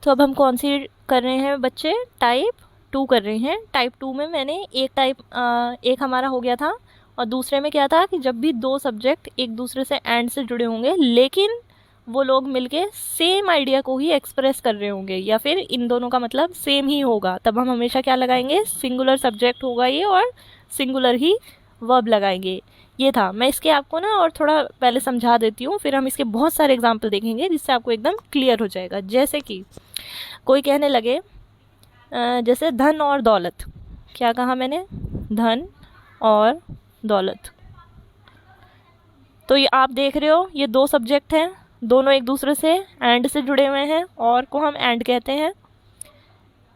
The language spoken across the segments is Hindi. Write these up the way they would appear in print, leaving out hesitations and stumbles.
तो अब हम कौन सी कर रहे हैं बच्चे, टाइप 2 कर रहे हैं। टाइप 2 में मैंने एक हमारा हो गया था, और दूसरे में क्या था कि जब भी दो सब्जेक्ट एक दूसरे से एंड से जुड़े होंगे लेकिन वो लोग मिलके सेम आइडिया को ही एक्सप्रेस कर रहे होंगे, या फिर इन दोनों का मतलब सेम ही होगा, तब हम हमेशा क्या लगाएंगे, सिंगुलर सब्जेक्ट होगा ये, और सिंगुलर ही वर्ब लगाएंगे। ये था। मैं इसके आपको ना और थोड़ा पहले समझा देती हूँ, फिर हम इसके बहुत सारे एग्जाम्पल देखेंगे जिससे आपको एकदम क्लियर हो जाएगा। जैसे कि कोई कहने लगे जैसे धन और दौलत। क्या कहा मैंने, धन और दौलत। तो ये आप देख रहे हो, ये दो सब्जेक्ट हैं, दोनों एक दूसरे से एंड से जुड़े हुए हैं, और को हम एंड कहते हैं।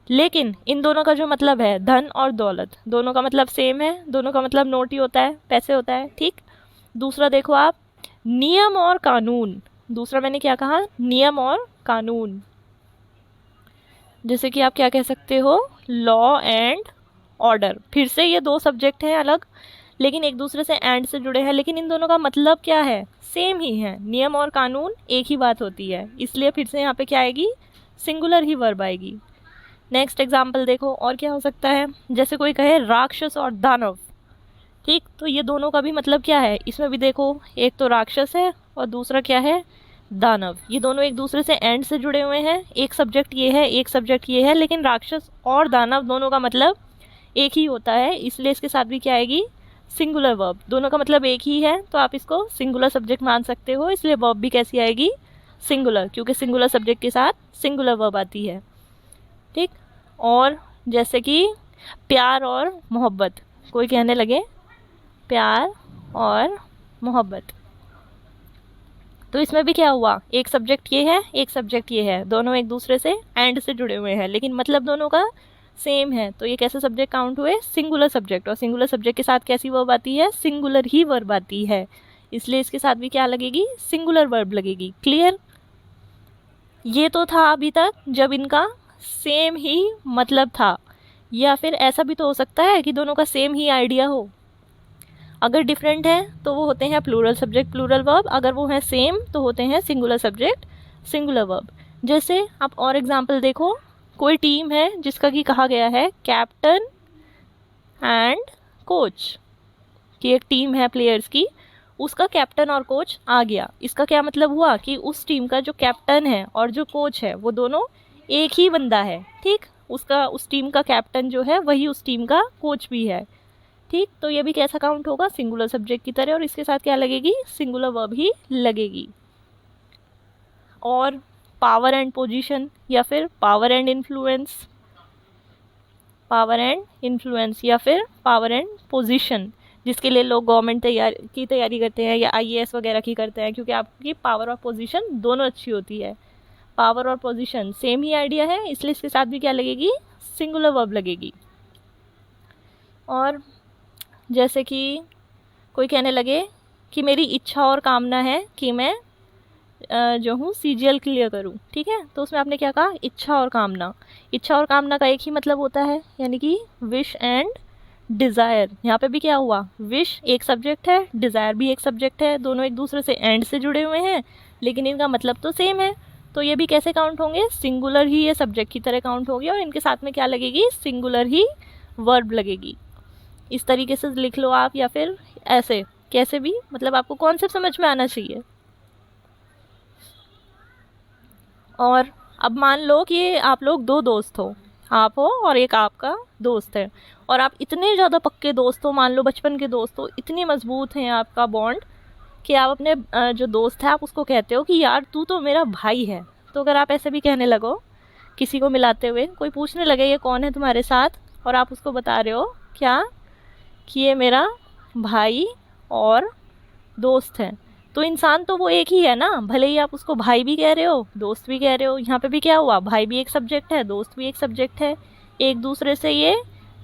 लेकिन इन दोनों का जो मतलब है, धन और दौलत, दोनों का मतलब सेम है, दोनों का मतलब नोट ही होता है, पैसे होता है, ठीक। दूसरा देखो आप, नियम और कानून। दूसरा मैंने क्या कहा, नियम और कानून। जैसे कि आप क्या कह सकते हो, लॉ एंड ऑर्डर। फिर से ये दो सब्जेक्ट हैं अलग, लेकिन एक दूसरे से एंड से जुड़े हैं, लेकिन इन दोनों का मतलब क्या है, सेम ही है। नियम और कानून एक ही बात होती है, इसलिए फिर से यहाँ पे क्या आएगी, सिंगुलर ही वर्ब आएगी। नेक्स्ट एग्जाम्पल देखो, और क्या हो सकता है, जैसे कोई कहे राक्षस और दानव, ठीक। तो ये दोनों का भी मतलब क्या है, इसमें भी देखो, एक तो राक्षस है और दूसरा क्या है, दानव। ये दोनों एक दूसरे से एंड से जुड़े हुए हैं, एक सब्जेक्ट ये है, एक सब्जेक्ट ये है, लेकिन राक्षस और दानव दोनों का मतलब एक ही होता है, इसलिए इसके साथ भी क्या आएगी, सिंगुलर वर्ब। दोनों का मतलब एक ही है, तो आप इसको सिंगुलर सब्जेक्ट मान सकते हो, इसलिए वर्ब भी कैसी आएगी, सिंगुलर, क्योंकि सिंगुलर सब्जेक्ट के साथ सिंगुलर वर्ब आती है, ठीक। और जैसे कि प्यार और मोहब्बत। कोई कहने लगे प्यार और मोहब्बत, तो इसमें भी क्या हुआ, एक सब्जेक्ट ये है, एक सब्जेक्ट ये है, दोनों एक दूसरे से एंड से जुड़े हुए हैं, लेकिन मतलब दोनों का सेम है, तो ये कैसे सब्जेक्ट काउंट हुए, सिंगुलर सब्जेक्ट। और सिंगुलर सब्जेक्ट के साथ कैसी वर्ब आती है, सिंगुलर ही वर्ब आती है, इसलिए इसके साथ भी क्या लगेगी, सिंगुलर वर्ब लगेगी। क्लियर। ये तो था अभी तक जब इनका सेम ही मतलब था, या फिर ऐसा भी तो हो सकता है कि दोनों का सेम ही आइडिया हो। अगर डिफरेंट है तो वो होते हैं प्लूरल सब्जेक्ट प्लूरल वर्ब, अगर वो हैं सेम तो होते हैं सिंगुलर सब्जेक्ट सिंगुलर वर्ब। जैसे आप और एग्जांपल देखो, कोई टीम है जिसका कि कहा गया है कैप्टन एंड कोच, कि एक टीम है प्लेयर्स की, उसका कैप्टन और कोच आ गया। इसका क्या मतलब हुआ कि उस टीम का जो कैप्टन है और जो कोच है वो दोनों एक ही बंदा है, ठीक। उसका उस टीम का कैप्टन जो है वही उस टीम का कोच भी है, ठीक। तो ये भी कैसा काउंट होगा, सिंगुलर सब्जेक्ट की तरह, और इसके साथ क्या लगेगी, सिंगुलर वर्ब ही लगेगी। और पावर एंड पोजीशन, या फिर power and influence, power and influence या फिर पावर एंड पोजीशन, जिसके लिए लोग गवर्नमेंट की तैयारी करते हैं या आईएएस वगैरह की करते हैं, क्योंकि आपकी पावर और पोजीशन दोनों अच्छी होती है। पावर और पोजीशन सेम ही आइडिया है, इसलिए इसके साथ भी क्या लगेगी, सिंगुलर वर्ब लगेगी। और जैसे कि कोई कहने लगे कि मेरी इच्छा और कामना है कि मैं जो हूँ सीजीएल क्लियर करूँ, ठीक है। तो उसमें आपने क्या कहा, इच्छा और कामना। इच्छा और कामना का एक ही मतलब होता है, यानी कि विश एंड डिज़ायर। यहाँ पे भी क्या हुआ, विश एक सब्जेक्ट है, डिज़ायर भी एक सब्जेक्ट है, दोनों एक दूसरे से एंड से जुड़े हुए हैं, लेकिन इनका मतलब तो सेम है, तो ये भी कैसे काउंट होंगे, सिंगुलर ही ये सब्जेक्ट की तरह काउंट होंगे, और इनके साथ में क्या लगेगी, सिंगुलर ही वर्ब लगेगी। इस तरीके से लिख लो आप, या फिर ऐसे, कैसे भी, मतलब आपको कॉन्सेप्ट समझ में आना चाहिए। और अब मान लो कि आप लोग दो दोस्त हो, आप हो और एक आपका दोस्त है, और आप इतने ज़्यादा पक्के दोस्त हो, मान लो बचपन के दोस्त हो, इतनी मजबूत है आपका बॉन्ड कि आप अपने जो दोस्त है आप उसको कहते हो कि यार तू तो मेरा भाई है। तो अगर आप ऐसे भी कहने लगो किसी को मिलाते हुए, कोई पूछने लगे ये कौन है तुम्हारे साथ, और आप उसको बता रहे हो क्या, कि ये मेरा भाई और दोस्त है, तो इंसान तो वो एक ही है ना, भले ही आप उसको भाई भी कह रहे हो दोस्त भी कह रहे हो। यहाँ पे भी क्या हुआ, भाई भी एक सब्जेक्ट है, दोस्त भी एक सब्जेक्ट है, एक दूसरे से ये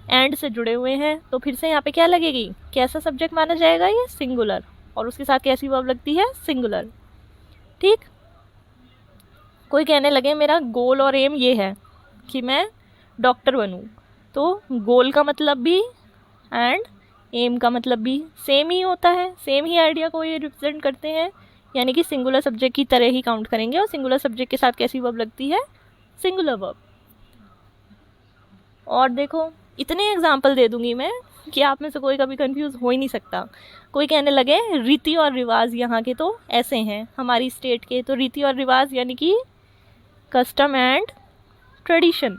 एंड से जुड़े हुए हैं, तो फिर से यहाँ पे क्या लगेगी, कैसा सब्जेक्ट माना जाएगा, ये सिंगुलर, और उसके साथ कैसी वर्ब लगती है, सिंगुलर, ठीक। कोई कहने लगे मेरा गोल और एम ये है कि मैं डॉक्टर बनूँ, तो गोल का मतलब भी एंड एम का मतलब भी सेम ही होता है, सेम ही आइडिया को ये रिप्रेजेंट करते हैं, यानी कि सिंगुलर सब्जेक्ट की तरह ही काउंट करेंगे। और सिंगुलर सब्जेक्ट के साथ कैसी वर्ब लगती है, सिंगुलर वर्ब। और देखो इतने एग्जाम्पल दे दूंगी मैं कि आप में से कोई कभी कंफ्यूज हो ही नहीं सकता। कोई कहने लगे रीति और रिवाज यहाँ के तो ऐसे हैं हमारी स्टेट के, तो रीति और रिवाज यानी कि कस्टम एंड ट्रेडिशन।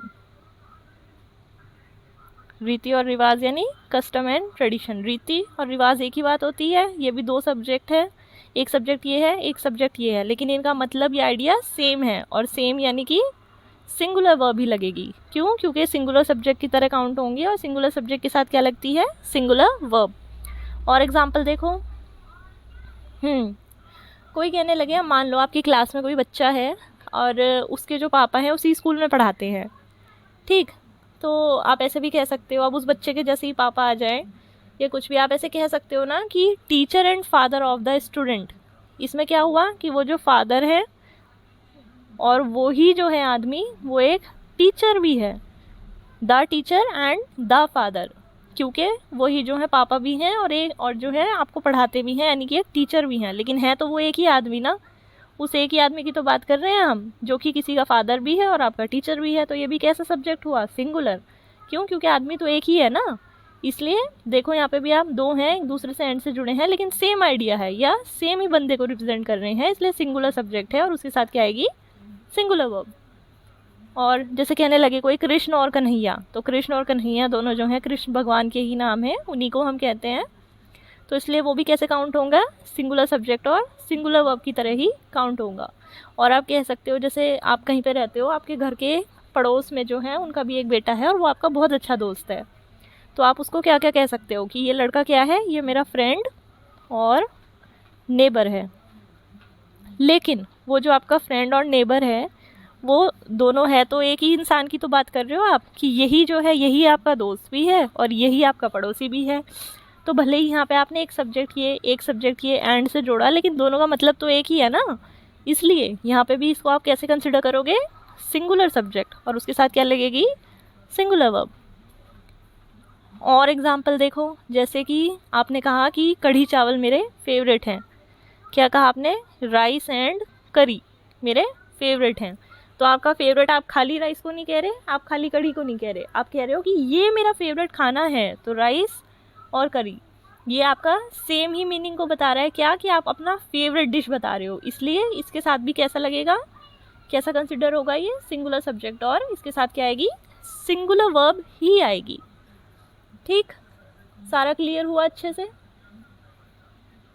रीति और रिवाज यानी कस्टम एंड ट्रेडिशन। रीति और रिवाज एक ही बात होती है, ये भी दो सब्जेक्ट है, एक सब्जेक्ट ये है एक सब्जेक्ट ये है, लेकिन इनका मतलब या आइडिया सेम है। और सेम यानी कि सिंगुलर वर्ब ही लगेगी। क्यों? क्योंकि सिंगुलर सब्जेक्ट की तरह काउंट होंगे और सिंगुलर सब्जेक्ट के साथ क्या लगती है? Singular verb. और एग्जांपल देखो, कोई कहने लगे मान लो आपकी क्लास में कोई बच्चा है और उसके जो पापा हैं उसी स्कूल में पढ़ाते हैं, ठीक, तो आप ऐसे भी कह सकते हो, अब उस बच्चे के जैसे ही पापा आ जाए या कुछ भी, आप ऐसे कह सकते हो ना कि teacher and father of the student. इसमें क्या हुआ कि वो जो फादर है और वो ही जो है आदमी वो एक टीचर भी है, the teacher and the father, क्योंकि वही जो है पापा भी हैं और जो है आपको पढ़ाते भी हैं, यानी कि एक टीचर भी हैं, लेकिन है तो वो एक ही आदमी ना। उस एक ही आदमी की तो बात कर रहे हैं हम, जो कि किसी का फादर भी है और आपका टीचर भी है। तो ये भी कैसा सब्जेक्ट हुआ? सिंगुलर। क्यों? क्योंकि आदमी तो एक ही है ना। इसलिए देखो यहाँ पे भी आप दो हैं, एक दूसरे से एंड से जुड़े हैं, लेकिन सेम आइडिया है या सेम ही बंदे को रिप्रेजेंट कर रहे हैं, इसलिए सिंगुलर सब्जेक्ट है और उसके साथ क्या आएगी? Singular verb. और जैसे कहने लगे कोई कृष्ण और कन्हैया, तो कृष्ण और कन्हैया दोनों जो हैं कृष्ण भगवान के ही नाम है, उन्हीं को हम कहते हैं, तो इसलिए वो भी कैसे काउंट होगा? सिंगुलर सब्जेक्ट और सिंगुलर वर्ब की तरह ही काउंट होगा। और आप कह सकते हो जैसे आप कहीं पे रहते हो, आपके घर के पड़ोस में जो है उनका भी एक बेटा है और वो आपका बहुत अच्छा दोस्त है, तो आप उसको क्या क्या कह सकते हो कि ये लड़का क्या है? ये मेरा फ्रेंड और नेबर है। लेकिन वो जो आपका फ्रेंड और नेबर है वो दोनों है तो एक ही इंसान की तो बात कर रहे हो आप, कि यही जो है यही आपका दोस्त भी है और यही आपका पड़ोसी भी है। तो भले ही यहाँ पे आपने एक सब्जेक्ट ये एंड से जोड़ा, लेकिन दोनों का मतलब तो एक ही है ना, इसलिए यहाँ पे भी इसको आप कैसे कंसिडर करोगे? सिंगुलर सब्जेक्ट, और उसके साथ क्या लगेगी? Singular verb. और एग्जाम्पल देखो, जैसे कि आपने कहा कि कढ़ी चावल मेरे फेवरेट हैं। क्या कहा आपने? राइस एंड करी मेरे फेवरेट हैं। तो आपका फेवरेट, आप खाली राइस को नहीं कह रहे, आप खाली कढ़ी को नहीं कह रहे, आप कह रहे हो कि ये मेरा फेवरेट खाना है, तो राइस और करी ये आपका सेम ही मीनिंग को बता रहा है। क्या? कि आप अपना फेवरेट डिश बता रहे हो, इसलिए इसके साथ भी कैसा लगेगा? कैसा कंसिडर होगा? ये सिंगुलर सब्जेक्ट और इसके साथ क्या आएगी? सिंगुलर वर्ब ही आएगी। ठीक, सारा क्लियर हुआ अच्छे से?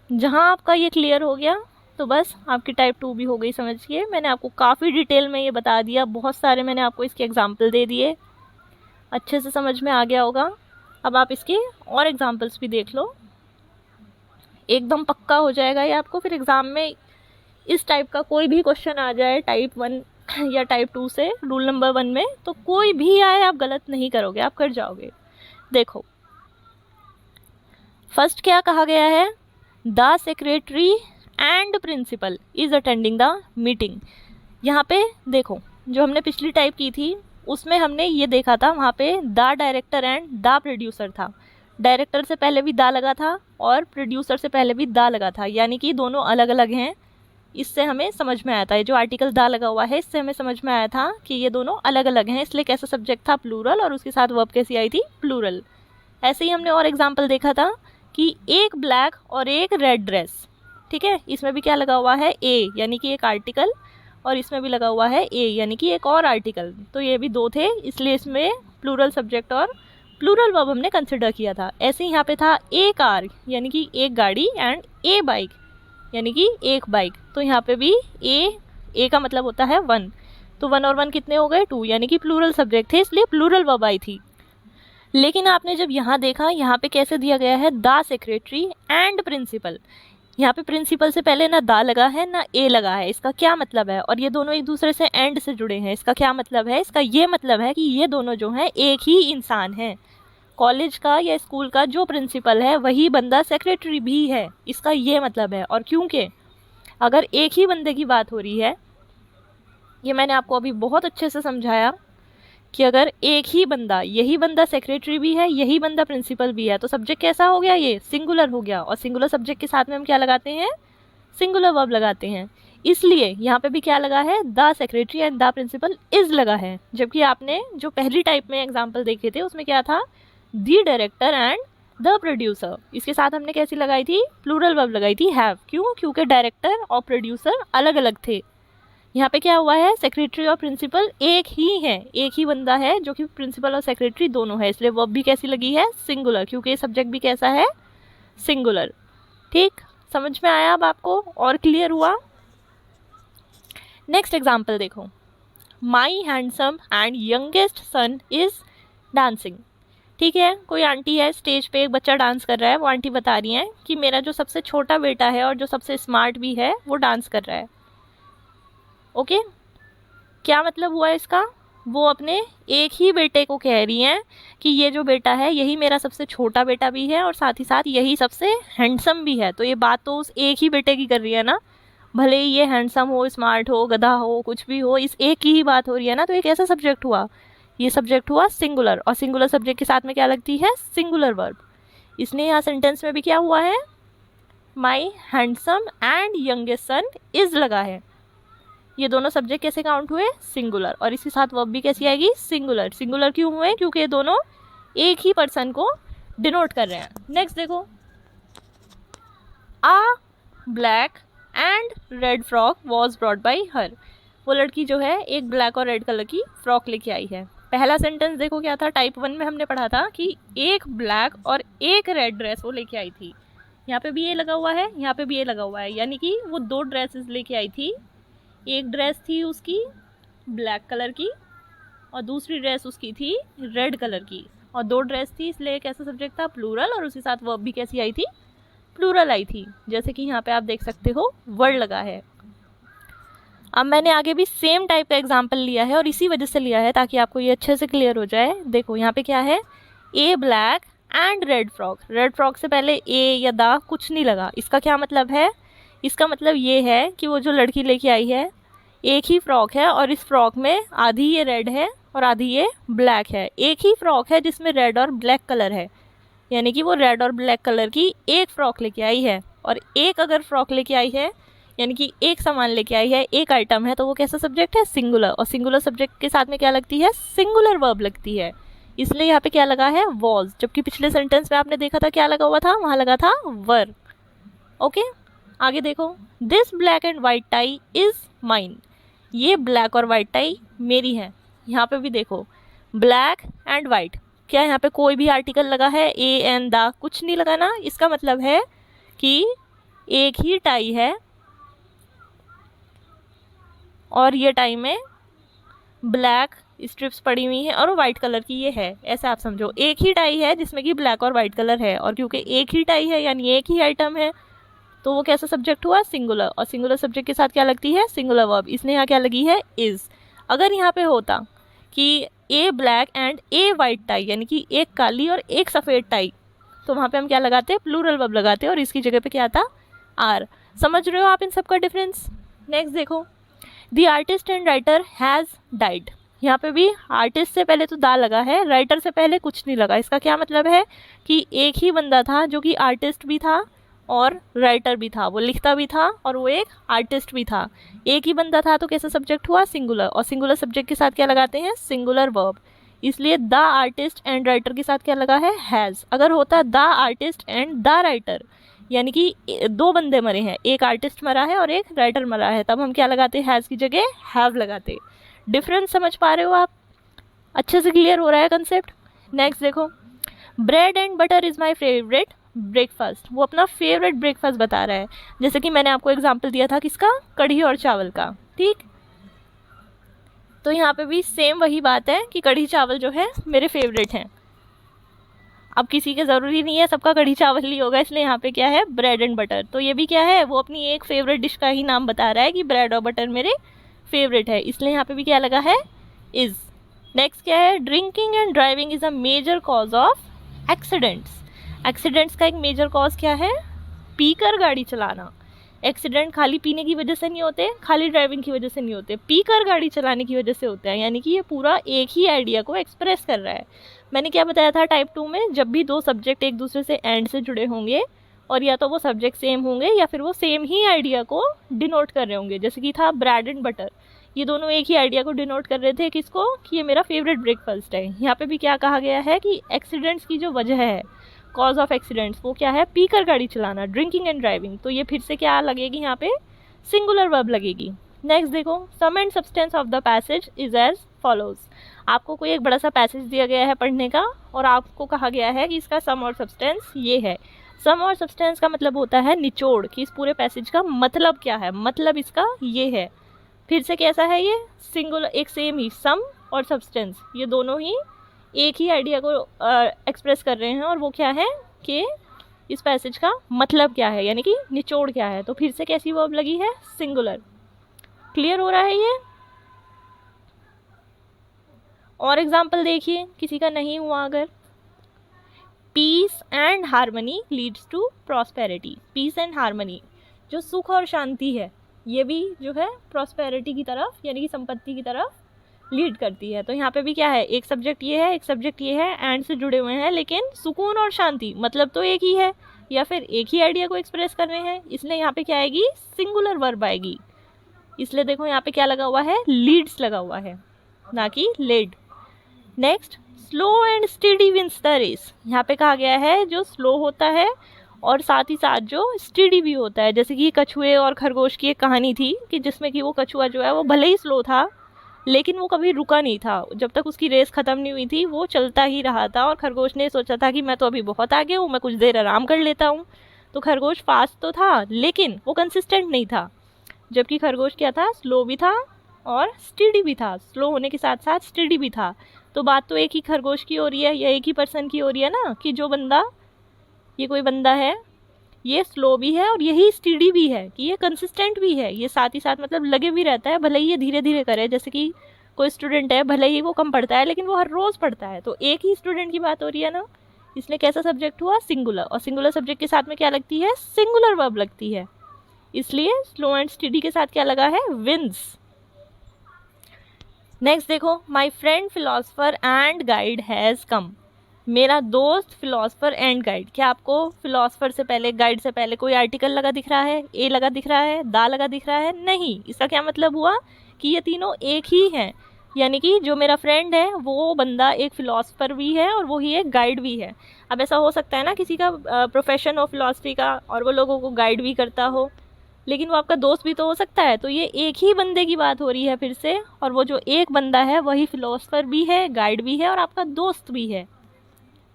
जहाँ आपका ये क्लियर हो गया तो बस आपकी टाइप 2 भी हो गई, समझिए। मैंने आपको काफ़ी डिटेल में ये बता दिया, बहुत सारे मैंने आपको इसके एग्जाम्पल दे दिए, अच्छे से समझ में आ गया होगा। अब आप इसके और एग्जाम्पल्स भी देख लो, एकदम पक्का हो जाएगा ये आपको। फिर एग्ज़ाम में इस टाइप का कोई भी क्वेश्चन आ जाए टाइप 1 या टाइप 2 से, रूल नंबर 1 में, तो कोई भी आए आप गलत नहीं करोगे, आप कर जाओगे। देखो फर्स्ट क्या कहा गया है? The secretary and principal is attending the meeting. यहाँ पे देखो, जो हमने पिछली टाइप की थी उसमें हमने ये देखा था, वहाँ पे the director and the producer था। डायरेक्टर से पहले भी द लगा था और प्रोड्यूसर से पहले भी द लगा था, यानी कि दोनों अलग अलग हैं। इससे हमें समझ में आया था, ये जो आर्टिकल द लगा हुआ है इससे हमें समझ में आया था कि ये दोनों अलग अलग हैं, इसलिए कैसा सब्जेक्ट था? प्लूरल, और उसके साथ वर्ब कैसी आई थी? प्लूरल। ऐसे ही हमने और एग्जाम्पल देखा था कि एक ब्लैक और एक रेड ड्रेस, ठीक है, इसमें भी क्या लगा हुआ है? ए, यानी कि एक आर्टिकल, और इसमें भी लगा हुआ है ए, यानी कि एक और आर्टिकल। तो ये भी दो थे, इसलिए इसमें प्लूरल सब्जेक्ट और प्लूरल वर्ब हमने कंसिडर किया था। ऐसे ही यहाँ पे था ए कार, यानी कि एक गाड़ी, एंड ए बाइक, यानी कि एक बाइक। तो यहाँ पे भी ए का मतलब होता है 1, तो 1 और 1 कितने हो गए? 2, यानी कि प्लूरल सब्जेक्ट थे, इसलिए प्लूरल वर्ब आई थी। लेकिन आपने जब यहाँ देखा, यहाँ पे कैसे दिया गया है? The secretary and principal. यहाँ पे प्रिंसिपल से पहले ना दा लगा है ना ए लगा है, इसका क्या मतलब है? और ये दोनों एक दूसरे से एंड से जुड़े हैं, इसका क्या मतलब है? इसका ये मतलब है कि ये दोनों जो हैं एक ही इंसान है। कॉलेज का या स्कूल का जो प्रिंसिपल है वही बंदा सेक्रेटरी भी है, इसका ये मतलब है। और क्योंकि अगर एक ही बंदे की बात हो रही है, ये मैंने आपको अभी बहुत अच्छे से समझाया कि अगर एक ही बंदा, यही बंदा सेक्रेटरी भी है, यही बंदा प्रिंसिपल भी है, तो सब्जेक्ट कैसा हो गया? ये सिंगुलर हो गया। और सिंगुलर सब्जेक्ट के साथ में हम क्या लगाते हैं? सिंगुलर वर्ब लगाते हैं। इसलिए यहाँ पे भी क्या लगा है, the secretary and the principal is लगा है। जबकि आपने जो पहली टाइप में एग्जाम्पल देखे थे उसमें क्या था, the director and the producer. इसके साथ हमने कैसी लगाई थी, प्लूरल वर्ब लगाई थी हैव। क्यों, क्योंकि डायरेक्टर और प्रोड्यूसर अलग अलग थे। यहाँ पे क्या हुआ है, सेक्रेटरी और प्रिंसिपल एक ही है, एक ही बंदा है जो कि प्रिंसिपल और सेक्रेटरी दोनों है, इसलिए वर्ब भी कैसी लगी है, सिंगुलर, क्योंकि सब्जेक्ट भी कैसा है, सिंगुलर। ठीक, समझ में आया अब आपको और क्लियर हुआ। नेक्स्ट एग्जाम्पल देखो, my handsome and youngest son is dancing. ठीक है, कोई आंटी है, स्टेज पे एक बच्चा डांस कर रहा है, वो आंटी बता रही हैं कि मेरा जो सबसे छोटा बेटा है और जो सबसे स्मार्ट भी है वो डांस कर रहा है। ओके, क्या मतलब हुआ इसका, वो अपने एक ही बेटे को कह रही हैं कि ये जो बेटा है यही मेरा सबसे छोटा बेटा भी है और साथ ही साथ यही सबसे हैंडसम भी है। तो ये बात तो उस एक ही बेटे की कर रही है ना, भले ही ये हैंडसम हो, स्मार्ट हो, गधा हो, कुछ भी हो, इस एक की ही बात हो रही है ना। तो एक ऐसा सब्जेक्ट हुआ, ये सब्जेक्ट हुआ सिंगुलर, और सिंगुलर सब्जेक्ट के साथ में क्या लगती है, सिंगुलर वर्ब। इसलिए यहाँ सेंटेंस में भी क्या हुआ है, my handsome and youngest son is लगा है। ये दोनों सब्जेक्ट कैसे काउंट हुए, सिंगुलर, और इसके साथ वर्ब भी कैसी आएगी, सिंगुलर। सिंगुलर क्यों हुए, क्योंकि ये दोनों एक ही पर्सन को डिनोट कर रहे हैं। नेक्स्ट देखो, a black and red frock was brought by her. वो लड़की जो है एक ब्लैक और रेड कलर की फ्रॉक लेके आई है। पहला सेंटेंस देखो क्या था, टाइप 1 में हमने पढ़ा था कि एक ब्लैक और एक रेड ड्रेस वो लेके आई थी। यहाँ पे भी ये लगा हुआ है, यहाँ पे भी ये लगा हुआ है, यानी कि वो दो ड्रेसेस लेके आई थी। एक ड्रेस थी उसकी ब्लैक कलर की और दूसरी ड्रेस उसकी थी रेड कलर की, और दो ड्रेस थी, इसलिए कैसा सब्जेक्ट था, प्लूरल, और उसके साथ वर्ब भी कैसी आई थी, प्लूरल आई थी। जैसे कि यहाँ पे आप देख सकते हो वर्ड लगा है। अब मैंने आगे भी सेम टाइप का एग्जाम्पल लिया है और इसी वजह से लिया है ताकि आपको ये अच्छे से क्लियर हो जाए। देखो यहाँ पे क्या है, a black and red frock. Red frock से पहले ए या द कुछ नहीं लगा। इसका क्या मतलब है, इसका मतलब ये है कि वो जो लड़की लेके आई है एक ही फ्रॉक है और इस फ्रॉक में आधी ये रेड है और आधी ये ब्लैक है। एक ही फ्रॉक है जिसमें रेड और ब्लैक कलर है, यानी कि वो रेड और ब्लैक कलर की एक फ़्रॉक लेके आई है। और एक अगर फ्रॉक लेके आई है यानी कि एक सामान लेके आई है, एक आइटम है, तो वो कैसा सब्जेक्ट है, सिंगुलर। और सिंगुलर सब्जेक्ट के साथ में क्या लगती है, सिंगुलर वर्ब लगती है, इसलिए यहाँ पे क्या लगा है, वॉज। जबकि पिछले सेंटेंस में आपने देखा था क्या लगा हुआ था, वहाँ लगा था वर। ओके, आगे देखो, this black and white tie is mine. ये ब्लैक और वाइट टाई मेरी है। यहाँ पे भी देखो ब्लैक एंड वाइट, क्या यहाँ पे कोई भी आर्टिकल लगा है, ए एंड द कुछ नहीं लगा ना। इसका मतलब है कि एक ही टाई है और ये टाई में ब्लैक स्ट्रिप्स पड़ी हुई हैं और वाइट कलर की ये है, ऐसा आप समझो। एक ही टाई है जिसमें कि ब्लैक और वाइट कलर है, और क्योंकि एक ही टाई है यानी एक ही आइटम है, तो वो कैसा सब्जेक्ट हुआ, सिंगुलर। और सिंगुलर सब्जेक्ट के साथ क्या लगती है, सिंगुलर वर्ब, इसने यहाँ क्या लगी है, इज़। अगर यहाँ पे होता कि a black and a white tie, यानी कि एक काली और एक सफ़ेद टाई, तो वहाँ पे हम क्या लगाते, प्लूरल वर्ब लगाते, और इसकी जगह पे क्या आता, आर। समझ रहे हो आप इन सब का डिफरेंस। नेक्स्ट देखो, the artist and writer has died. यहाँ पे भी आर्टिस्ट से पहले तो दा लगा है, राइटर से पहले कुछ नहीं लगा। इसका क्या मतलब है कि एक ही बंदा था जो कि आर्टिस्ट भी था और राइटर भी था, वो लिखता भी था और वो एक आर्टिस्ट भी था। एक ही बंदा था तो कैसा सब्जेक्ट हुआ, सिंगुलर। और सिंगुलर सब्जेक्ट के साथ क्या लगाते हैं, सिंगुलर वर्ब, इसलिए द आर्टिस्ट एंड राइटर के साथ क्या लगा है, हैज़। अगर होता the artist and the writer, यानी कि दो बंदे मरे हैं, एक आर्टिस्ट मरा है और एक राइटर मरा है, तब हम क्या लगाते, हैज़ की जगह हैव लगाते। डिफरेंस समझ पा रहे हो आप, अच्छे से क्लियर हो रहा है कंसेप्ट। नेक्स्ट देखो, bread and butter is my favourite breakfast. वो अपना फेवरेट ब्रेकफास्ट बता रहा है, जैसे कि मैंने आपको एग्जांपल दिया था किसका, कढ़ी और चावल का। ठीक, तो यहाँ पे भी सेम वही बात है कि कढ़ी चावल जो है मेरे फेवरेट हैं। अब किसी के ज़रूरी नहीं है सबका कढ़ी चावल ही होगा, इसलिए यहाँ पे क्या है, ब्रेड एंड बटर। तो ये भी क्या है, वो अपनी एक फेवरेट डिश का ही नाम बता रहा है कि ब्रेड और बटर मेरे फेवरेट है, इसलिए यहाँ पे भी क्या लगा है, इज़। नेक्स्ट क्या है, drinking and driving is a major cause of accidents. Accidents का एक मेजर कॉज क्या है, पीकर गाड़ी चलाना। एक्सीडेंट खाली पीने की वजह से नहीं होते, खाली ड्राइविंग की वजह से नहीं होते, पीकर गाड़ी चलाने की वजह से होते हैं। यानी कि ये पूरा एक ही आइडिया को एक्सप्रेस कर रहा है। मैंने क्या बताया था टाइप 2 में, जब भी दो सब्जेक्ट एक दूसरे से एंड से जुड़े होंगे और या तो वो सब्जेक्ट सेम होंगे या फिर वो सेम ही आइडिया को डिनोट कर रहे होंगे। जैसे कि था ब्रेड एंड बटर, ये दोनों एक ही आइडिया को डिनोट कर रहे थे, किसको, कि ये मेरा फेवरेट ब्रेकफास्ट है। यहाँ पे भी क्या कहा गया है कि एक्सीडेंट्स की जो वजह है, कॉज ऑफ एक्सीडेंट्स, वो क्या है, पीकर गाड़ी चलाना, ड्रिंकिंग एंड ड्राइविंग। तो ये फिर से क्या लगेगी, यहाँ पे सिंगुलर वर्ब लगेगी। नेक्स्ट देखो, sum and substance of the passage is as follows. आपको कोई एक बड़ा सा पैसेज दिया गया है पढ़ने का और आपको कहा गया है कि इसका सम और सब्सटेंस ये है। सम और सब्सटेंस का मतलब होता है निचोड़, कि इस पूरे पैसेज का मतलब क्या है, मतलब इसका ये है। फिर से कैसा है ये, सिंगुलर, एक सेम ही, सम और सब्सटेंस ये दोनों ही एक ही आइडिया को एक्सप्रेस कर रहे हैं, और वो क्या है कि इस पैसेज का मतलब क्या है, यानी कि निचोड़ क्या है। तो फिर से कैसी वर्ब लगी है, सिंगुलर। क्लियर हो रहा है ये? और एग्जाम्पल देखिए, किसी का नहीं हुआ अगर, peace and harmony leads to prosperity. Peace and harmony, जो सुख और शांति है, ये भी जो है प्रॉस्पेरिटी की तरफ, यानी कि संपत्ति की तरफ लीड करती है। तो यहाँ पे भी क्या है, एक सब्जेक्ट ये है, एक सब्जेक्ट ये है, एंड से जुड़े हुए हैं, लेकिन सुकून और शांति मतलब तो एक ही है, या फिर एक ही आइडिया को एक्सप्रेस कर रहे हैं, इसलिए यहाँ पे क्या आएगी, सिंगुलर वर्ब आएगी। इसलिए देखो यहाँ पे क्या लगा हुआ है, लीड्स लगा हुआ है, ना कि led. Next, slow and steady wins the race. यहाँ पे कहा गया है जो स्लो होता है और साथ ही साथ जो स्टेडी भी होता है। जैसे कि कछुए और खरगोश की एक कहानी थी कि जिसमें कि वो कछुआ जो है वो भले ही स्लो था, लेकिन वो कभी रुका नहीं था। जब तक उसकी रेस ख़त्म नहीं हुई थी वो चलता ही रहा था, और खरगोश ने सोचा था कि मैं तो अभी बहुत आगे हूँ, मैं कुछ देर आराम कर लेता हूँ। तो खरगोश फास्ट तो था, लेकिन वो कंसिस्टेंट नहीं था, जबकि खरगोश क्या था, स्लो भी था और स्टेडी भी था। स्लो होने के साथ साथ स्टेडी भी था। तो बात तो एक ही खरगोश की हो रही है, या एक ही पर्सन की हो रही है ना, कि जो बंदा, ये कोई बंदा है, ये स्लो भी है और यही स्टेडी भी है, कि ये कंसिस्टेंट भी है, ये साथ ही साथ मतलब लगे भी रहता है, भले ही ये धीरे धीरे करे। जैसे कि कोई स्टूडेंट है, भले ही वो कम पढ़ता है, लेकिन वो हर रोज़ पढ़ता है। तो एक ही स्टूडेंट की बात हो रही है ना, इसलिए कैसा सब्जेक्ट हुआ, सिंगुलर। और सिंगुलर सब्जेक्ट के साथ में क्या लगती है, सिंगुलर वर्ब लगती है, इसलिए स्लो एंड स्टेडी के साथ क्या लगा है, विंस। नेक्स्ट देखो, my friend philosopher and guide has come. मेरा दोस्त फिलोसफर एंड गाइड। क्या आपको फिलोसफर से पहले, गाइड से पहले कोई आर्टिकल लगा दिख रहा है, ए लगा दिख रहा है, दा लगा दिख रहा है? नहीं। इसका क्या मतलब हुआ कि ये तीनों एक ही हैं, यानी कि जो मेरा फ्रेंड है वो बंदा एक फिलोसफर भी है और वो ही एक गाइड भी है। अब ऐसा हो सकता है ना, किसी का प्रोफेशन हो फिलोसफी का और वो लोगों को गाइड भी करता हो, लेकिन वो आपका दोस्त भी तो हो सकता है। तो ये एक ही बंदे की बात हो रही है फिर से, और वो जो एक बंदा है वही फिलोसफर भी है, गाइड भी है और आपका दोस्त भी है।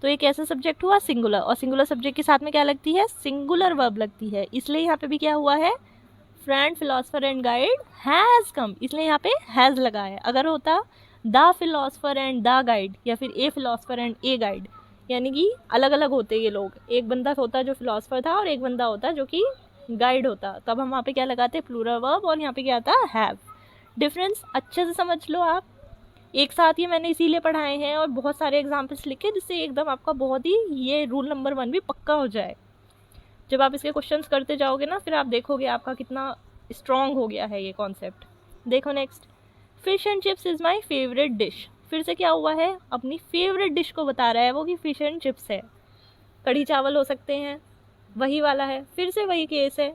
तो एक ऐसा सब्जेक्ट हुआ सिंगुलर, और सिंगुलर सब्जेक्ट के साथ में क्या लगती है, सिंगुलर वर्ब लगती है। इसलिए यहाँ पे भी क्या हुआ है, friend philosopher and guide has come, इसलिए यहाँ पे हैज़ लगा है। अगर होता the philosopher and the guide, या फिर ए फिलोसफर एंड ए गाइड, यानी कि अलग अलग होते ये लोग, एक बंदा होता जो फिलोसफर था और एक बंदा होता जो कि गाइड होता, तब हम वहाँ पे क्या लगाते, प्लूरल वर्ब, और यहाँ पे क्या आता, हैव। डिफरेंस अच्छे से समझ लो आप। एक साथ ये मैंने इसीलिए पढ़ाए हैं और बहुत सारे एग्जाम्पल्स लिखे, जिससे एकदम आपका बहुत ही ये रूल नंबर 1 भी पक्का हो जाए। जब आप इसके क्वेश्चंस करते जाओगे ना, फिर आप देखोगे आपका कितना स्ट्रॉन्ग हो गया है ये कॉन्सेप्ट। देखो next, fish and chips is my favourite dish. फिर से क्या हुआ है, अपनी फेवरेट डिश को बता रहा है वो कि फिश एंड चिप्स है। कढ़ी चावल हो सकते हैं, वही वाला है, फिर से वही केस है।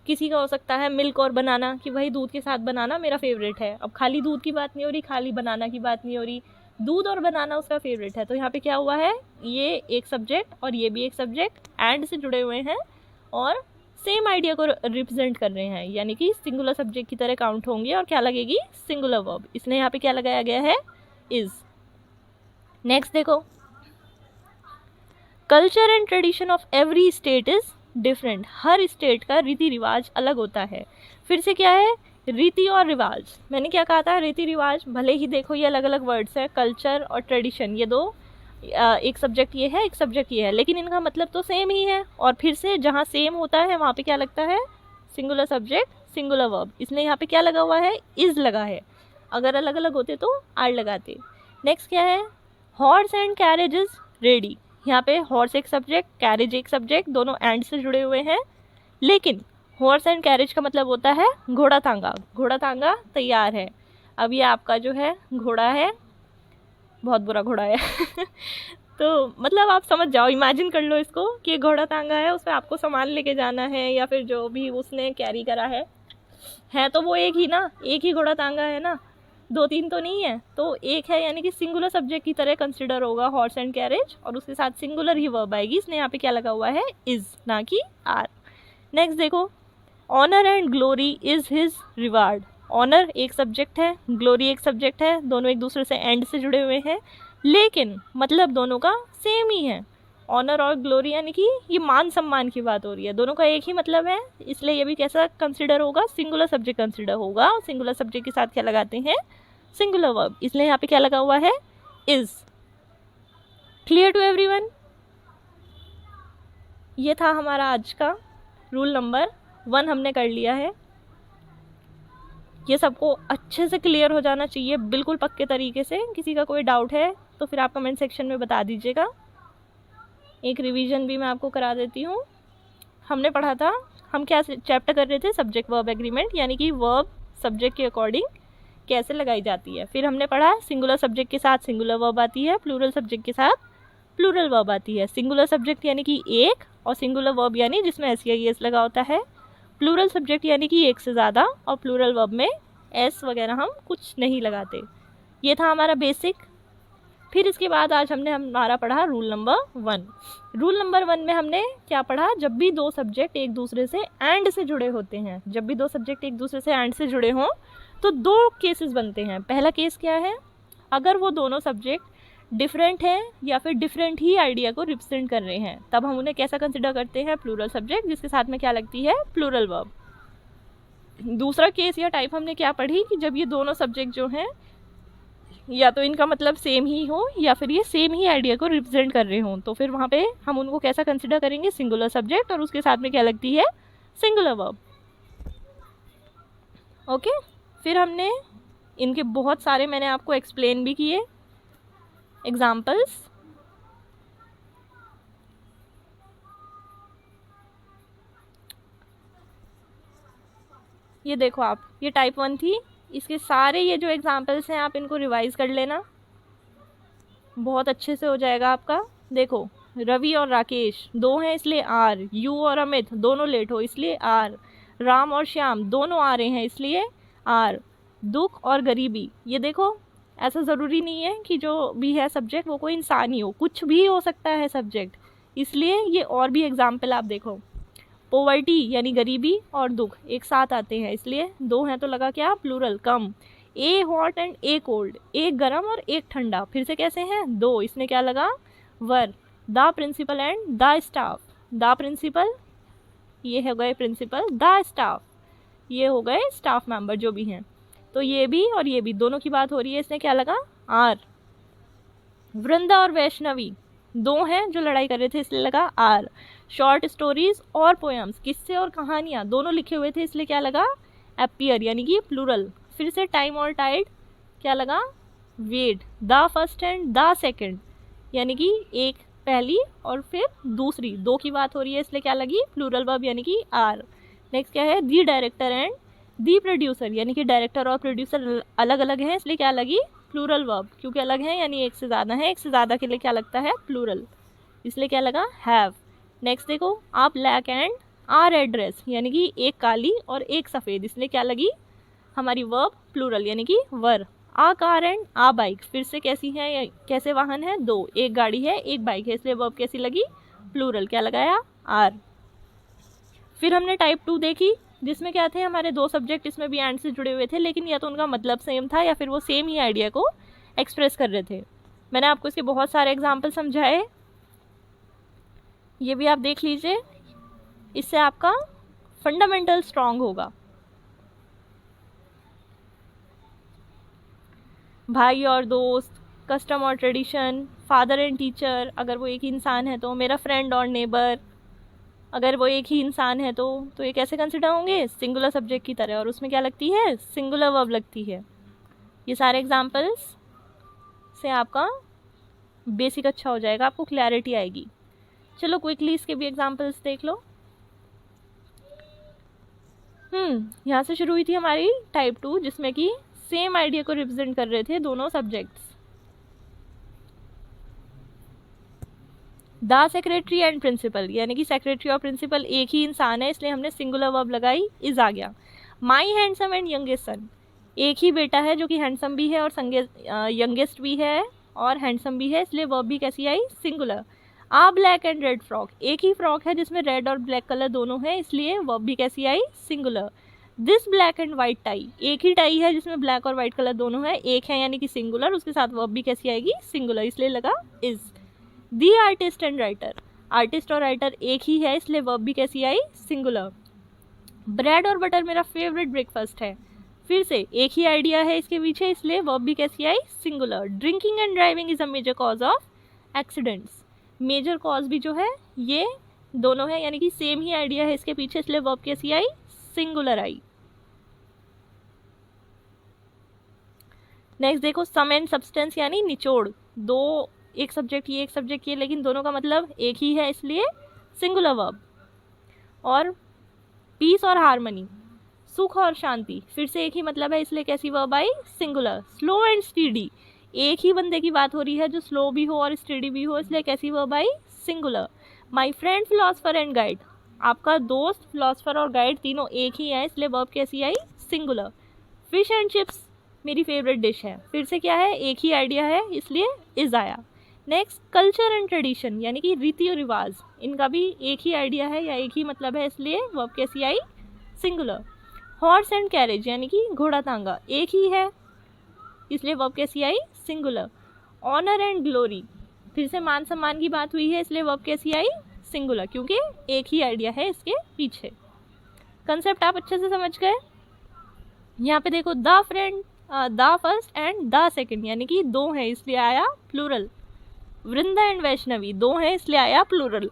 किसी का हो सकता है मिल्क और बनाना, कि वही दूध के साथ बनाना मेरा फेवरेट है। अब खाली दूध की बात नहीं हो रही, खाली बनाना की बात नहीं हो रही, दूध और बनाना उसका फेवरेट है। तो यहाँ पे क्या हुआ है, ये एक सब्जेक्ट और ये भी एक सब्जेक्ट एंड से जुड़े हुए हैं और सेम आइडिया को रिप्रेजेंट कर रहे हैं, यानी कि सिंगुलर सब्जेक्ट की तरह काउंट होंगे और क्या लगेगी, सिंगुलर वर्ब। इसलिए यहाँ पे क्या लगाया गया है, इज। नेक्स्ट देखो, culture and tradition of every state is different. Her state का रीति रिवाज अलग होता है। फिर से क्या है, रीति और रिवाज। मैंने क्या कहा था, रीति रिवाज, भले ही देखो ये अलग अलग वर्ड्स हैं, कल्चर और ट्रेडिशन, ये दो, एक सब्जेक्ट ये है, एक सब्जेक्ट ये है, लेकिन इनका मतलब तो सेम ही है। और फिर से जहाँ सेम होता है वहाँ पे क्या लगता है, सिंगुलर सब्जेक्ट सिंगुलर वर्ब। इसलिए यहाँ पे क्या लगा हुआ है, इज लगा है। अगर अलग अलग होते तो आर लगाते। नेक्स्ट क्या है, horse and carriage is ready. यहाँ पे हॉर्स एक सब्जेक्ट, कैरेज एक सब्जेक्ट, दोनों एंड से जुड़े हुए हैं, लेकिन हॉर्स एंड कैरेज का मतलब होता है घोड़ा तांगा। घोड़ा तांगा तैयार है। अब ये आपका जो है घोड़ा है, बहुत बुरा घोड़ा है तो मतलब आप समझ जाओ, इमेजिन कर लो इसको कि घोड़ा टांगा है, उस पर आपको सामान लेके जाना है या फिर जो भी उसने कैरी करा है तो वो एक ही ना, एक ही घोड़ा टांगा है ना, 2-3 तो नहीं है, तो एक है, यानी कि सिंगुलर सब्जेक्ट की तरह कंसिडर होगा हॉर्स एंड कैरेज, और उसके साथ सिंगुलर ही वर्ब आएगी, इसलिए यहाँ पे क्या लगा हुआ है, इज, ना कि आर। नेक्स्ट देखो, honour and glory is his reward. Honour एक सब्जेक्ट है, ग्लोरी एक सब्जेक्ट है, दोनों एक दूसरे से एंड से जुड़े हुए हैं, लेकिन मतलब दोनों का सेम ही है। ऑनर और ग्लोरी यानी कि ये मान सम्मान की बात हो रही है, दोनों का एक ही मतलब है, इसलिए ये भी कैसा कंसिडर होगा, सिंगुलर सब्जेक्ट कंसिडर होगा। सिंगुलर सब्जेक्ट के साथ क्या लगाते हैं, सिंगुलर वर्ब, इसलिए यहाँ पे क्या लगा हुआ है, इज। Clear to everyone? ये था हमारा आज का रूल नंबर 1, हमने कर लिया है। ये सबको अच्छे से क्लियर हो जाना चाहिए, बिल्कुल पक्के तरीके से। किसी का कोई डाउट है तो फिर आप कमेंट सेक्शन में बता दीजिएगा। एक रिवीजन भी मैं आपको करा देती हूँ। हमने पढ़ा था, हम क्या चैप्टर कर रहे थे, सब्जेक्ट वर्ब एग्रीमेंट, यानी कि वर्ब सब्जेक्ट के अकॉर्डिंग कैसे लगाई जाती है। फिर हमने पढ़ा सिंगुलर सब्जेक्ट के साथ सिंगुलर वर्ब आती है, प्लूरल सब्जेक्ट के साथ प्लूरल वर्ब आती है। सिंगुलर सब्जेक्ट यानी कि एक, और सिंगुलर वर्ब यानी जिसमें एस या एस लगा होता है। प्लूरल सब्जेक्ट यानी कि एक से ज़्यादा, और प्लूरल वर्ब में एस वगैरह हम कुछ नहीं लगाते। ये था हमारा बेसिक। फिर इसके बाद आज हमने हमारा पढ़ा रूल नंबर 1। रूल नंबर 1 में हमने क्या पढ़ा, जब भी दो सब्जेक्ट एक दूसरे से एंड से जुड़े होते हैं, जब भी दो सब्जेक्ट एक दूसरे से एंड से जुड़े हों तो दो केसेस बनते हैं। पहला केस क्या है, अगर वो दोनों सब्जेक्ट डिफरेंट हैं या फिर डिफरेंट ही आइडिया को रिप्रेजेंट कर रहे हैं, तब हम उन्हें कैसा कंसिडर करते हैं, प्लूरल सब्जेक्ट, जिसके साथ में क्या लगती है, प्लूरल वर्ब। दूसरा केस या टाइप हमने क्या पढ़ी कि जब ये दोनों सब्जेक्ट जो हैं या तो इनका मतलब सेम ही हो या फिर ये सेम ही आइडिया को रिप्रेजेंट कर रहे हों, तो फिर वहाँ पे हम उनको कैसा कंसिडर करेंगे, सिंगुलर सब्जेक्ट, और उसके साथ में क्या लगती है, सिंगुलर वर्ब। ओके, फिर हमने इनके बहुत सारे मैंने आपको एक्सप्लेन भी किए एग्जाम्पल्स। ये देखो आप, ये टाइप 1 थी, इसके सारे ये जो एग्जाम्पल्स हैं आप इनको रिवाइज कर लेना, बहुत अच्छे से हो जाएगा आपका। देखो, रवि और राकेश दो हैं इसलिए आर, यू और अमित दोनों लेट हो इसलिए आर, राम और श्याम दोनों आ रहे हैं इसलिए आर, दुख और गरीबी, ये देखो ऐसा ज़रूरी नहीं है कि जो भी है सब्जेक्ट वो कोई इंसान ही हो, कुछ भी हो सकता है सब्जेक्ट, इसलिए ये और भी एग्जाम्पल आप देखो। पोवर्टी यानी गरीबी और दुख एक साथ आते हैं, इसलिए दो हैं तो लगा क्या, plural, come. A hot and a cold, एक गर्म और एक ठंडा, फिर से कैसे हैं, दो, इसमें क्या लगा, were. The principal and the staff, the principal ये हो गए प्रिंसिपल, द स्टाफ ये हो गए स्टाफ मेंबर जो भी हैं, तो ये भी और ये भी दोनों की बात हो रही है, इसने क्या लगा, आर। वृंदा और वैष्णवी दो हैं जो लड़ाई कर रहे थे इसलिए लगा आर। शॉर्ट स्टोरीज और पोएम्स, किस्से और कहानियाँ दोनों लिखे हुए थे इसलिए क्या लगा, अपीयर यानी कि प्लूरल। फिर से टाइम और टाइड क्या लगा, wait. The first and the second यानी कि एक पहली और फिर दूसरी, दो की बात हो रही है इसलिए क्या लगी, प्लूरल वर्ब यानी कि आर। नेक्स्ट क्या है, the director and the producer यानी कि डायरेक्टर और प्रोड्यूसर अलग अलग हैं इसलिए क्या लगी, प्लूरल वर्ब, क्योंकि अलग हैं यानी एक से ज़्यादा है, एक से ज़्यादा के लिए क्या लगता है, प्लूरल, इसलिए क्या लगा, हैव। नेक्स्ट देखो, a black and a red dress यानी कि एक काली और एक सफ़ेद, इसलिए क्या लगी हमारी वर्ब, प्लूरल यानी कि वर। आ कार एंड आ बाइक, फिर से कैसी है, कैसे वाहन है, दो, एक गाड़ी है एक बाइक है, इसलिए वर्ब कैसी लगी, प्लूरल, क्या लगाया, आर। फिर हमने टाइप 2 देखी, जिसमें क्या थे हमारे दो सब्जेक्ट, इसमें भी एंड से जुड़े हुए थे, लेकिन या तो उनका मतलब सेम था या फिर वो सेम ही आइडिया को एक्सप्रेस कर रहे थे। मैंने आपको इसके बहुत सारे एग्जाम्पल समझाए, ये भी आप देख लीजिए, इससे आपका फंडामेंटल स्ट्रांग होगा। भाई और दोस्त, कस्टम और ट्रेडिशन, फादर एंड टीचर, अगर वो एक ही इंसान है तो, मेरा फ्रेंड और नेबर, अगर वो एक ही इंसान है तो ये कैसे कंसिडर होंगे, सिंगुलर सब्जेक्ट की तरह, और उसमें क्या लगती है, सिंगुलर वर्ब लगती है। ये सारे एग्जाम्पल्स से आपका बेसिक अच्छा हो जाएगा, आपको क्लैरिटी आएगी। चलो क्विकली इसके भी एग्जाम्पल्स देख लो। यहाँ से शुरू हुई थी हमारी टाइप 2, जिसमें कि सेम आइडिया को रिप्रेजेंट कर रहे थे दोनों subjects. The secretary and principal, यानी कि सेक्रेटरी और प्रिंसिपल एक ही इंसान है, इसलिए हमने सिंगुलर वर्ब लगाई, इज आ गया। माई हैंडसम एंड यंगेस्ट सन, एक ही बेटा है जो कि हैंडसम भी है और यंगेस्ट भी है और हैंडसम भी है, इसलिए वर्ब भी कैसी आई, singular. A black and red frock, एक ही फ्रॉक है जिसमें रेड और ब्लैक कलर दोनों है, इसलिए वर्ब भी कैसी आई, singular. This black and white tie, एक ही टाई है जिसमें ब्लैक और वाइट कलर दोनों है, एक है यानी कि सिंगुलर, उसके साथ वर्ब भी कैसी आएगी, सिंगुलर, इसलिए लगा is. The artist and writer, artist और राइटर एक ही है, इसलिए वर्ब भी कैसी आई, सिंगुलर। ब्रेड और बटर मेरा फेवरेट ब्रेकफास्ट है, फिर से एक ही आइडिया है इसके पीछे, इसलिए वर्ब भी कैसी आई, singular. Drinking and driving is a major cause of accidents, major cause भी जो है ये दोनों है, यानी कि सेम ही आइडिया है इसके पीछे, इसलिए वर्ब कैसी आई, सिंगुलर आई। नेक्स्ट देखो, सम एंड सब्सटेंस यानी निचोड़, दो, एक सब्जेक्ट ये एक सब्जेक्ट ये, लेकिन दोनों का मतलब एक ही है, इसलिए सिंगुलर वर्ब। और पीस और हार्मनी, सुख और शांति, फिर से एक ही मतलब है, इसलिए कैसी verb I, singular. Slow and steady, एक ही बंदे की बात हो रही है जो स्लो भी हो और स्टीडी भी हो, इसलिए कैसी verb I, singular. My friend philosopher and guide, आपका दोस्त फिलोसफर और गाइड तीनों एक ही है, इसलिए वर्ब कैसी आई, सिंगुलर। फिश एंड चिप्स मेरी फेवरेट डिश है, फिर से क्या है, एक ही आइडिया है, इसलिए इज आया। नेक्स्ट कल्चर एंड ट्रेडिशन, यानी कि रीति और रिवाज, इनका भी एक ही आइडिया है या एक ही मतलब है, इसलिए वर्ब कैसी आई, सिंगुलर। हॉर्स एंड कैरेज, यानी कि घोड़ा तांगा, एक ही है, इसलिए वर्ब कैसी आई, सिंगुलर। ऑनर एंड ग्लोरी, फिर से मान सम्मान की बात हुई है, इसलिए वर्ब कैसी आई, सिंगुलर, क्योंकि एक ही आइडिया है इसके पीछे। कंसेप्ट आप अच्छे से समझ गए। यहाँ पे देखो, the friend, the first and the second, यानी कि दो हैं इसलिए आया प्लूरल। वृंदा एंड वैष्णवी, दो हैं इसलिए आया प्लूरल।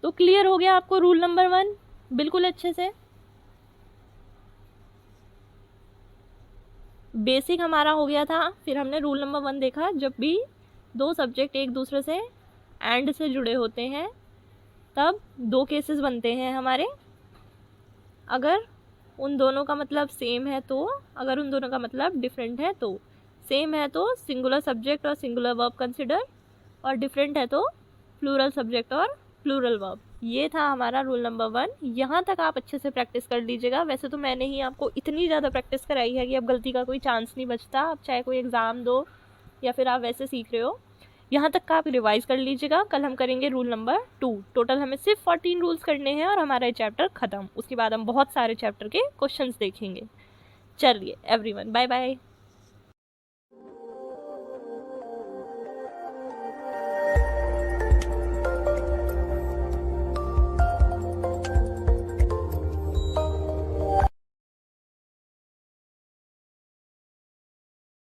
तो क्लियर हो गया आपको रूल नंबर 1 बिल्कुल अच्छे से। बेसिक हमारा हो गया था, फिर हमने रूल नंबर 1 देखा, जब भी दो सब्जेक्ट एक दूसरे से एंड से जुड़े होते हैं तब दो केसेस बनते हैं हमारे, अगर उन दोनों का मतलब सेम है तो, अगर उन दोनों का मतलब डिफरेंट है तो। सेम है तो सिंगुलर सब्जेक्ट और सिंगुलर वर्ब कंसिडर, और डिफरेंट है तो प्लूरल सब्जेक्ट और प्लूरल वर्ब। ये था हमारा रूल नंबर 1। यहाँ तक आप अच्छे से प्रैक्टिस कर लीजिएगा। वैसे तो मैंने ही आपको इतनी ज़्यादा प्रैक्टिस कराई है कि अब गलती का कोई चांस नहीं बचता, आप चाहे कोई एग्ज़ाम दो या फिर आप वैसे सीख रहे हो। यहाँ तक का आप रिवाइज कर लीजिएगा। कल हम करेंगे रूल नंबर 2। टोटल हमें सिर्फ 14 रूल्स करने हैं और हमारा ये चैप्टर ख़त्म। उसके बाद हम बहुत सारे चैप्टर के क्वेश्चंस देखेंगे। चलिए एवरीवन, बाय बाय।